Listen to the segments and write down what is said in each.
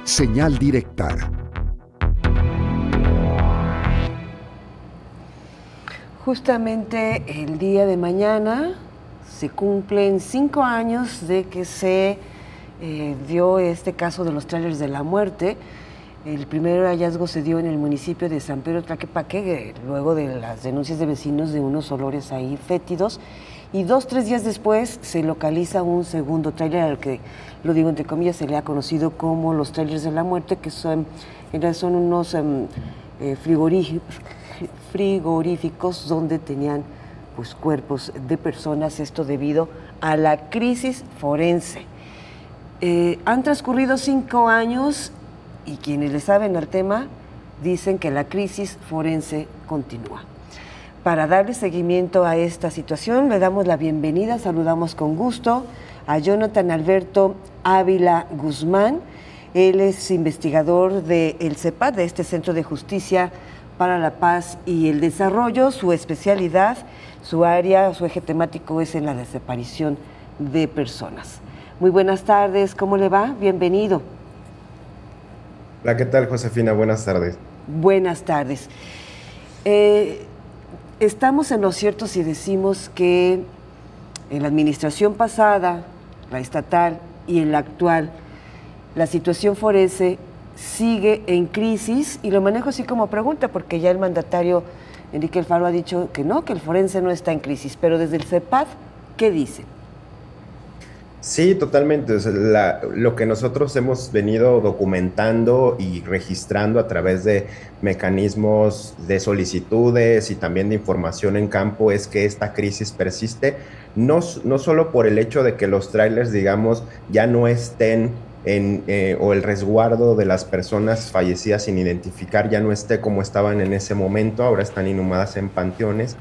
Señal directa. Justamente el día de mañana se cumplen 5 años de que se dio este caso de los trailers de la muerte. El primer hallazgo se dio en el municipio de San Pedro Tlaquepaque, luego de las denuncias de vecinos de unos olores ahí fétidos. Y 2-3 días después se localiza un segundo tráiler al que, lo digo entre comillas, se le ha conocido como los trailers de la muerte, que son unos frigoríficos donde tenían pues, cuerpos de personas, esto debido a la crisis forense. Han transcurrido 5 años y quienes le saben al tema dicen que la crisis forense continúa. Para darle seguimiento a esta situación, le damos la bienvenida, saludamos con gusto a Jonathan Alberto Ávila Guzmán. Él es investigador del CEPAD, de este Centro de Justicia para la Paz y el Desarrollo. Su especialidad, su área, su eje temático es en la desaparición de personas. Muy buenas tardes, ¿cómo le va? Bienvenido. Hola, ¿qué tal, Josefina? Buenas tardes. Buenas tardes. Estamos en lo cierto si decimos que en la administración pasada, la estatal y en la actual, la situación forense sigue en crisis, y lo manejo así como pregunta porque ya el mandatario Enrique Alfaro ha dicho que no, que el forense no está en crisis, pero desde el CEPAD, ¿qué dice? Sí, totalmente. O sea, lo que nosotros hemos venido documentando y registrando a través de mecanismos de solicitudes y también de información en campo es que esta crisis persiste, no solo por el hecho de que los trailers, digamos, ya no estén o el resguardo de las personas fallecidas sin identificar ya no esté como estaban en ese momento, ahora están inhumadas en panteones,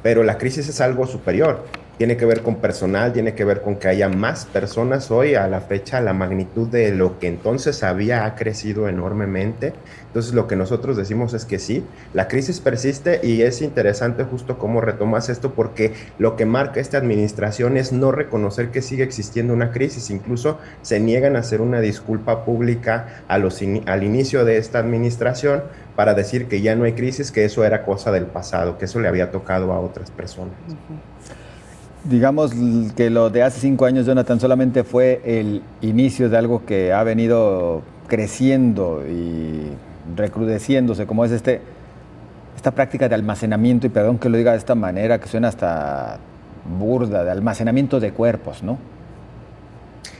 pero la crisis es algo superior. Tiene que ver con personal, tiene que ver con que haya más personas hoy. A la fecha, la magnitud de lo que entonces había ha crecido enormemente. Entonces, lo que nosotros decimos es que sí, la crisis persiste, y es interesante justo cómo retomas esto, porque lo que marca esta administración es no reconocer que sigue existiendo una crisis. Incluso se niegan a hacer una disculpa pública al inicio de esta administración para decir que ya no hay crisis, que eso era cosa del pasado, que eso le había tocado a otras personas. Digamos que lo de hace 5 años, Jonathan, solamente fue el inicio de algo que ha venido creciendo y recrudeciéndose, como es esta práctica de almacenamiento, y perdón que lo diga de esta manera, que suena hasta burda, de almacenamiento de cuerpos, ¿no?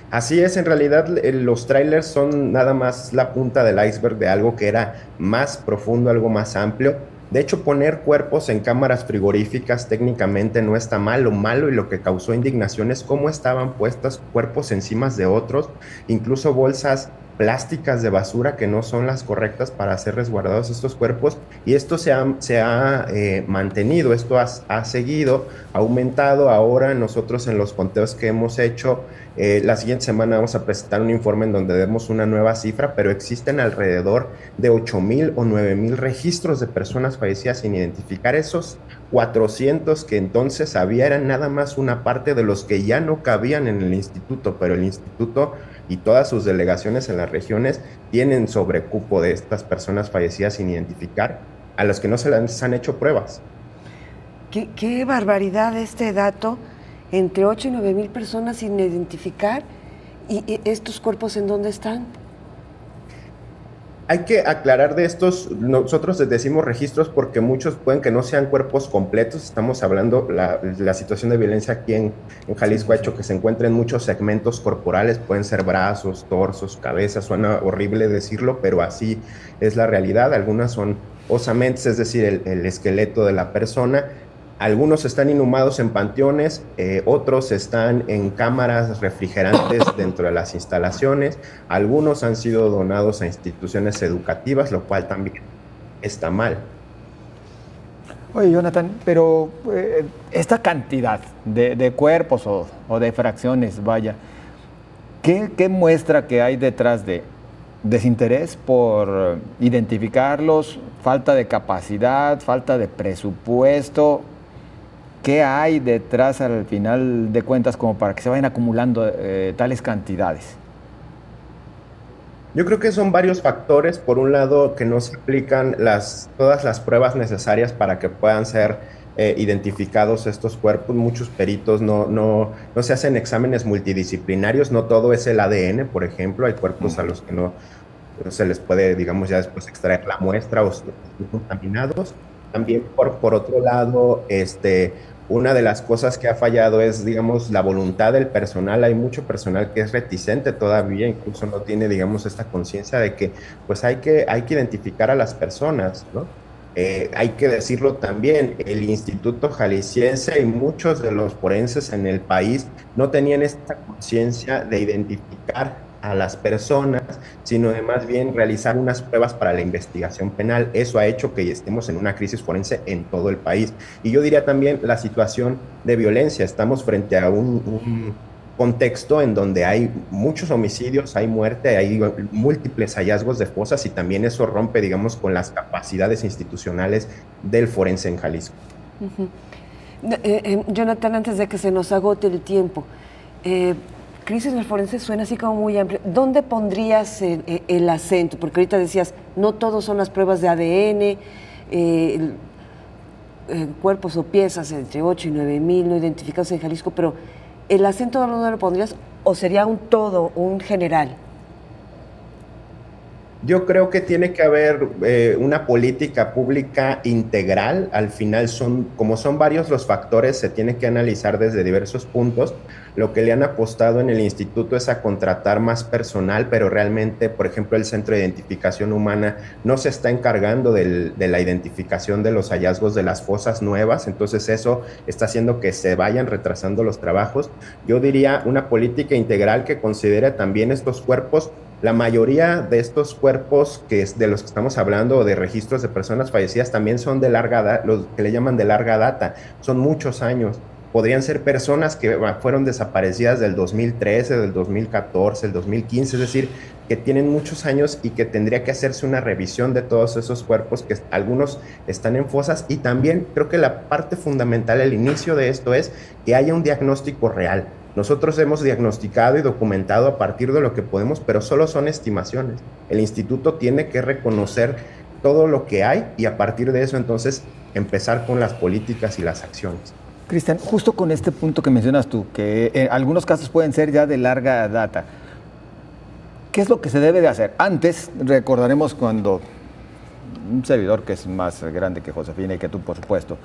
Así es, en realidad los trailers son nada más la punta del iceberg de algo que era más profundo, algo más amplio. De hecho, poner cuerpos en cámaras frigoríficas técnicamente no está mal. Lo malo y lo que causó indignación es cómo estaban puestos cuerpos encima de otros, incluso bolsas plásticas de basura que no son las correctas para ser resguardados estos cuerpos, y esto se ha mantenido, esto ha seguido, ha aumentado. Ahora nosotros en los conteos que hemos hecho, la siguiente semana vamos a presentar un informe en donde demos una nueva cifra, pero existen alrededor de 8,000 o 9,000 registros de personas fallecidas sin identificar. Esos 400 que entonces había eran nada más una parte de los que ya no cabían en el instituto, pero el instituto y todas sus delegaciones en las regiones tienen sobrecupo de estas personas fallecidas sin identificar, a los que no se les han hecho pruebas. Qué barbaridad este dato, entre 8 y 9 mil personas sin identificar. ¿Y estos cuerpos en dónde están? Hay que aclarar de estos, nosotros les decimos registros porque muchos pueden que no sean cuerpos completos. Estamos hablando, la situación de violencia aquí en Jalisco ha hecho que se encuentren muchos segmentos corporales, pueden ser brazos, torsos, cabezas. Suena horrible decirlo, pero así es la realidad. Algunas son osamentas, es decir, el esqueleto de la persona. Algunos están inhumados en panteones, otros están en cámaras refrigerantes dentro de las instalaciones, algunos han sido donados a instituciones educativas, lo cual también está mal. Oye, Jonathan, pero esta cantidad de cuerpos o de fracciones, vaya, ¿qué muestra que hay detrás de desinterés por identificarlos, falta de capacidad, falta de presupuesto? ¿Qué hay detrás al final de cuentas como para que se vayan acumulando tales cantidades? Yo creo que son varios factores. Por un lado, que no se aplican todas las pruebas necesarias para que puedan ser identificados estos cuerpos. Muchos peritos no se hacen exámenes multidisciplinarios, no todo es el ADN, por ejemplo. Hay cuerpos a los que no se les puede, digamos, ya después extraer la muestra o están contaminados. También por otro lado, una de las cosas que ha fallado es, digamos, la voluntad del personal. Hay mucho personal que es reticente todavía, incluso no tiene, digamos, esta conciencia de que, pues, hay que identificar a las personas, ¿no? Hay que decirlo también, el Instituto Jalisciense y muchos de los forenses en el país no tenían esta conciencia de identificar a las personas, sino de más bien realizar unas pruebas para la investigación penal. Eso ha hecho que estemos en una crisis forense en todo el país. Y yo diría también la situación de violencia. Estamos frente a un contexto en donde hay muchos homicidios, hay muerte, hay múltiples hallazgos de fosas y también eso rompe, digamos, con las capacidades institucionales del forense en Jalisco. Jonathan, antes de que se nos agote el tiempo, crisis del forense suena así como muy amplio. ¿Dónde pondrías el acento? Porque ahorita decías, no todos son las pruebas de ADN, cuerpos o piezas entre 8 y 9 mil no identificados en Jalisco, pero ¿el acento dónde lo pondrías o sería un todo, un general? Yo creo que tiene que haber una política pública integral. Al final, como son varios los factores, se tiene que analizar desde diversos puntos. Lo que le han apostado en el instituto es a contratar más personal, pero realmente, por ejemplo, el Centro de Identificación Humana no se está encargando de la identificación de los hallazgos de las fosas nuevas, entonces eso está haciendo que se vayan retrasando los trabajos. Yo diría una política integral que considere también estos cuerpos. La mayoría de estos cuerpos de los que estamos hablando, de registros de personas fallecidas, también son de larga data, los que le llaman de larga data, son muchos años. Podrían ser personas que fueron desaparecidas del 2013, del 2014, del 2015, es decir, que tienen muchos años y que tendría que hacerse una revisión de todos esos cuerpos, que algunos están en fosas. Y también creo que la parte fundamental, el inicio de esto es que haya un diagnóstico real. Nosotros hemos diagnosticado y documentado a partir de lo que podemos, pero solo son estimaciones. El instituto tiene que reconocer todo lo que hay y a partir de eso entonces empezar con las políticas y las acciones. Cristian, justo con este punto que mencionas tú, que en algunos casos pueden ser ya de larga data, ¿qué es lo que se debe de hacer? Antes, recordaremos cuando un servidor que es más grande que Josefina y que tú, por supuesto,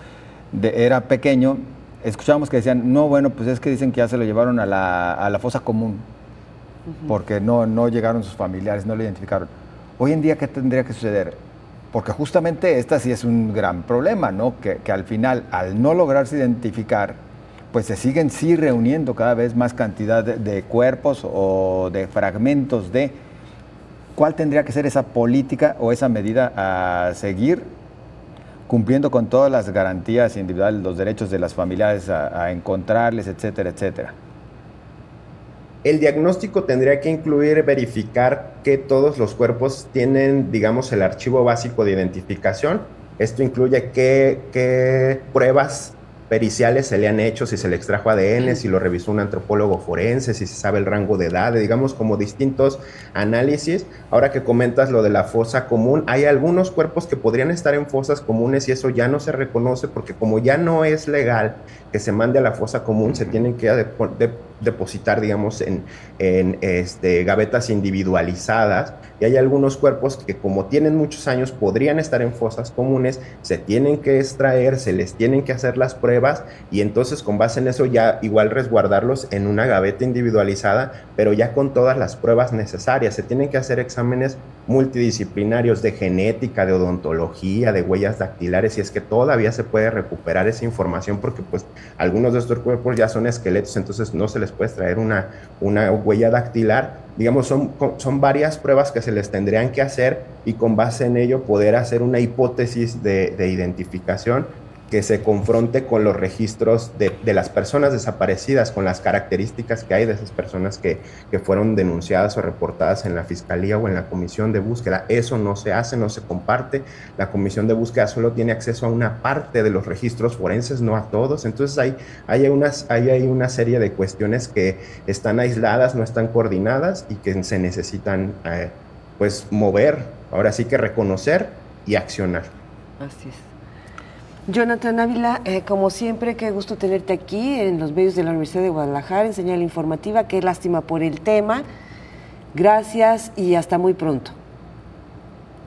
era pequeño, escuchábamos que decían, no, bueno, pues es que dicen que ya se lo llevaron a la fosa común, porque no llegaron sus familiares, no lo identificaron. Hoy en día, ¿qué tendría que suceder? Porque justamente esta sí es un gran problema, ¿no? Que al final, al no lograrse identificar, pues se siguen reuniendo cada vez más cantidad de cuerpos o de fragmentos de... ¿Cuál tendría que ser esa política o esa medida a seguir, cumpliendo con todas las garantías individuales, los derechos de las familiares a encontrarles, etcétera, etcétera? El diagnóstico tendría que incluir verificar que todos los cuerpos tienen, digamos, el archivo básico de identificación. Esto incluye qué pruebas periciales se le han hecho, si se le extrajo ADN, si lo revisó un antropólogo forense, si se sabe el rango de edad, digamos, como distintos análisis. Ahora que comentas lo de la fosa común, hay algunos cuerpos que podrían estar en fosas comunes y eso ya no se reconoce porque como ya no es legal que se mande a la fosa común, se tienen que depositar, digamos, en gavetas individualizadas, y hay algunos cuerpos que como tienen muchos años podrían estar en fosas comunes, se tienen que extraer, se les tienen que hacer las pruebas y entonces con base en eso ya igual resguardarlos en una gaveta individualizada, pero ya con todas las pruebas necesarias. Se tienen que hacer exámenes multidisciplinarios de genética, de odontología, de huellas dactilares, si es que todavía se puede recuperar esa información, porque pues algunos de estos cuerpos ya son esqueletos, entonces no se les puede extraer una huella dactilar. Digamos, son varias pruebas que se les tendrían que hacer y con base en ello poder hacer una hipótesis de identificación que se confronte con los registros de las personas desaparecidas, con las características que hay de esas personas que fueron denunciadas o reportadas en la Fiscalía o en la Comisión de Búsqueda. Eso no se hace, no se comparte. La Comisión de Búsqueda solo tiene acceso a una parte de los registros forenses, no a todos. Entonces hay una serie de cuestiones que están aisladas, no están coordinadas y que se necesitan pues mover, ahora sí que reconocer y accionar. Así es. Jonathan Ávila, como siempre, qué gusto tenerte aquí en los medios de la Universidad de Guadalajara, en Señal Informativa. Qué lástima por el tema. Gracias y hasta muy pronto.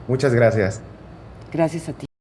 Muchas gracias. Gracias a ti.